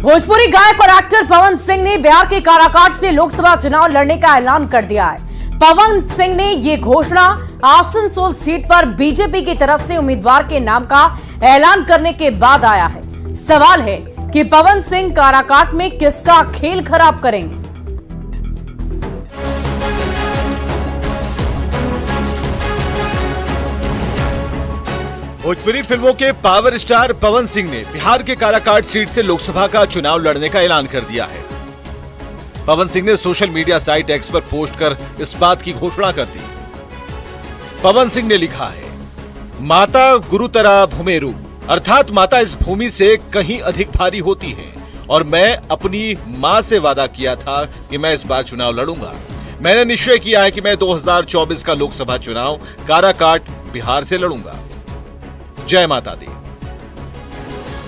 भोजपुरी गायक और एक्टर पवन सिंह ने बिहार के काराकाट से लोकसभा चुनाव लड़ने का ऐलान कर दिया है। पवन सिंह ने ये घोषणा आसनसोल सीट पर बीजेपी की तरफ से उम्मीदवार के नाम का ऐलान करने के बाद आया है। सवाल है कि पवन सिंह काराकाट में किसका खेल खराब करेंगे। भोजपुरी फिल्मों के पावर स्टार पवन सिंह ने बिहार के काराकाट सीट से लोकसभा का चुनाव लड़ने का ऐलान कर दिया है। पवन सिंह ने सोशल मीडिया साइट एक्स पर पोस्ट कर इस बात की घोषणा कर दी। पवन सिंह ने लिखा है, माता गुरुतरा भूमेरु, अर्थात माता इस भूमि से कहीं अधिक भारी होती है और मैं अपनी मां से वादा किया था कि मैं इस बार चुनाव लड़ूंगा। मैंने निश्चय किया है कि मैं 2024 का लोकसभा चुनाव काराकाट बिहार से लड़ूंगा। जय माता दी।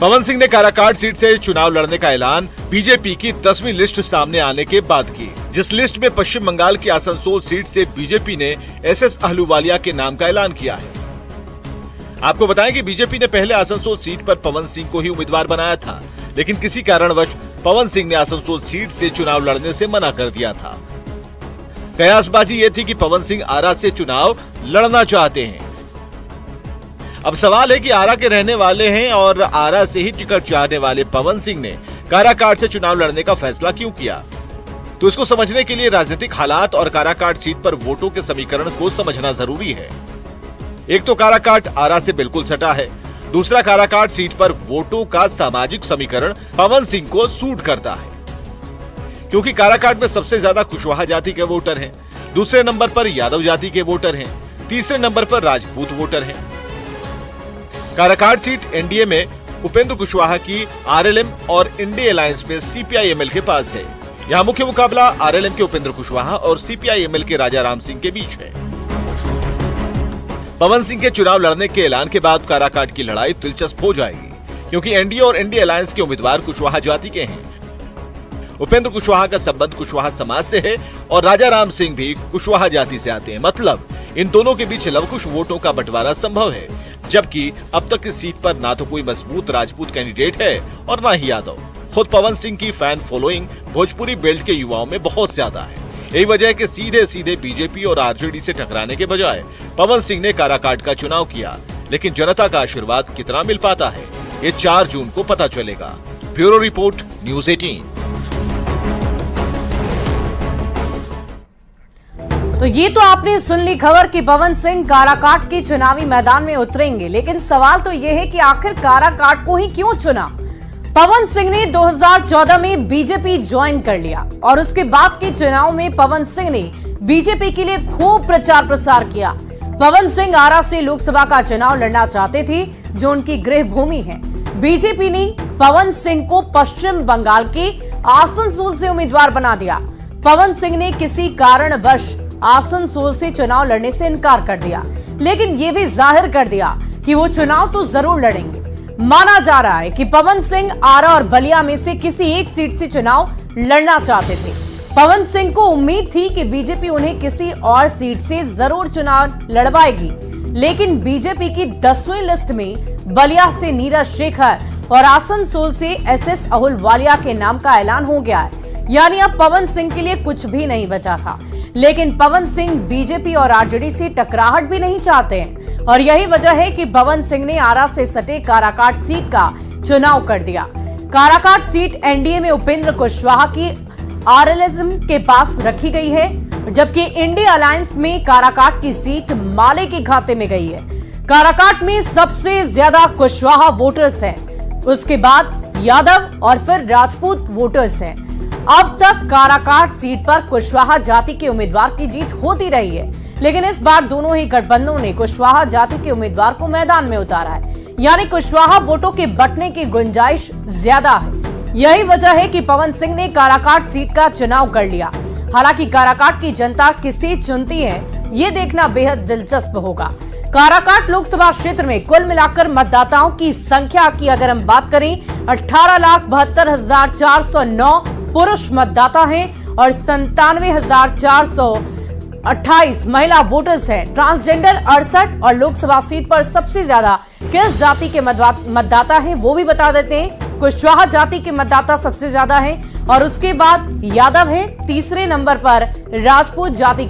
पवन सिंह ने काराकाट सीट से चुनाव लड़ने का ऐलान बीजेपी की 10वीं लिस्ट सामने आने के बाद की, जिस लिस्ट में पश्चिम बंगाल की आसनसोल सीट से बीजेपी ने एसएस अहलूवालिया के नाम का ऐलान किया है। आपको बताएं कि बीजेपी ने पहले आसनसोल सीट पर पवन सिंह को ही उम्मीदवार बनाया था, लेकिन किसी कारणवश पवन सिंह ने आसनसोल सीट से चुनाव लड़ने से मना कर दिया था। कयासबाजी ये थी कि पवन सिंह आरा से चुनाव लड़ना चाहते हैं। अब सवाल है कि आरा के रहने वाले हैं और आरा से ही टिकट चाहने वाले पवन सिंह ने काराकाट से चुनाव लड़ने का फैसला क्यों किया? तो इसको समझने के लिए राजनीतिक हालात और काराकाट सीट पर वोटों के समीकरण को समझना जरूरी है। एक तो काराकाट आरा से बिल्कुल सटा है, दूसरा काराकाट सीट पर वोटों का सामाजिक समीकरण पवन सिंह को सूट करता है, क्योंकि काराकाट में सबसे ज्यादा कुशवाहा जाति के वोटर हैं, दूसरे नंबर पर यादव जाति के वोटर हैं, तीसरे नंबर पर राजपूत वोटर हैं। काराकाट सीट एनडीए में उपेंद्र कुशवाहा की आरएलएम और इंडिया अलायंस में सीपीआई-एमएल के पास है। यहाँ मुख्य मुकाबला आरएलएम के उपेंद्र कुशवाहा और सीपीआई-एमएल के राजा राम सिंह के बीच है। पवन सिंह के चुनाव लड़ने के ऐलान के बाद काराकाट की लड़ाई दिलचस्प हो जाएगी, क्योंकि एनडीए और इंडिया अलायंस के उम्मीदवार कुशवाहा जाति के हैं। उपेंद्र कुशवाहा का संबंध कुशवाहा समाज से है और राजा राम सिंह भी कुशवाहा जाति से आते हैं। मतलब इन दोनों के बीच लवकुश वोटों का बंटवारा संभव है, जबकि अब तक इस सीट पर ना तो कोई मजबूत राजपूत कैंडिडेट है और ना ही यादव। खुद पवन सिंह की फैन फॉलोइंग भोजपुरी बेल्ट के युवाओं में बहुत ज्यादा है। यही वजह है कि सीधे सीधे बीजेपी और आरजेडी से टकराने के बजाय पवन सिंह ने काराकाट का चुनाव किया। लेकिन जनता का आशीर्वाद कितना मिल पाता है, ये 4 जून को पता चलेगा। Bureau report, news 18। तो ये तो आपने सुन ली खबर कि पवन सिंह काराकाट के चुनावी मैदान में उतरेंगे, लेकिन सवाल तो ये है कि आखिर काराकाट को ही क्यों चुना? पवन सिंह ने 2014 में बीजेपी ज्वाइन कर लिया और उसके बाद के चुनाव में पवन सिंह ने बीजेपी के लिए खूब प्रचार प्रसार किया। पवन सिंह आरा से लोकसभा का चुनाव लड़ना चाहते थे, जो उनकी गृह भूमि है। बीजेपी ने पवन सिंह को पश्चिम बंगाल के आसनसोल से उम्मीदवार बना दिया। पवन सिंह ने किसी कारणवश आसनसोल से चुनाव लड़ने से इनकार कर दिया, लेकिन यह भी जाहिर कर दिया कि वो चुनाव तो जरूर लड़ेंगे। माना जा रहा है कि पवन सिंह आरा और बलिया में से किसी एक सीट से चुनाव लड़ना चाहते थे। पवन सिंह को उम्मीद थी कि बीजेपी उन्हें किसी और सीट से जरूर चुनाव लड़वाएगी, लेकिन बीजेपी की 10वीं लिस्ट में बलिया से नीरज शेखर और आसनसोल से एसएस अहलूवालिया के नाम का ऐलान हो गया है। यानी अब पवन सिंह के लिए कुछ भी नहीं बचा था। लेकिन पवन सिंह बीजेपी और आरजेडी से टकराहट भी नहीं चाहते हैं और यही वजह है कि पवन सिंह ने आरा से सटे काराकाट सीट का चुनाव कर दिया। काराकाट सीट एनडीए में उपेंद्र कुशवाहा की आरएलएम के पास रखी गई है, जबकि इंडिया अलायंस में काराकाट की सीट माले के खाते में गई है। काराकाट में सबसे ज्यादा कुशवाहा वोटर्स हैं, उसके बाद यादव और फिर राजपूत वोटर्स हैं। अब तक काराकाट सीट पर कुशवाहा जाति के उम्मीदवार की जीत होती रही है, लेकिन इस बार दोनों ही गठबंधनों ने कुशवाहा जाति के उम्मीदवार को मैदान में उतारा है। यानी कुशवाहा वोटों के बंटने की गुंजाइश ज्यादा है। यही वजह है कि पवन सिंह ने काराकाट सीट का चुनाव कर लिया। हालांकि काराकाट की जनता किसे चुनती है, ये देखना बेहद दिलचस्प होगा। काराकाट लोकसभा क्षेत्र में कुल मिलाकर मतदाताओं की संख्या की अगर हम बात करें, 18,72,409 पुरुष मतदाता हैं और 97,428 महिला वोटर्स हैं। ट्रांसजेंडर 68 और लोकसभा सीट पर सबसे ज्यादा किस जाति के मतदाता हैं वो भी बता देते हैं। कुशवाहा जाति के मतदाता सबसे ज्यादा हैं और उसके बाद यादव है, तीसरे नंबर पर राजपूत जाति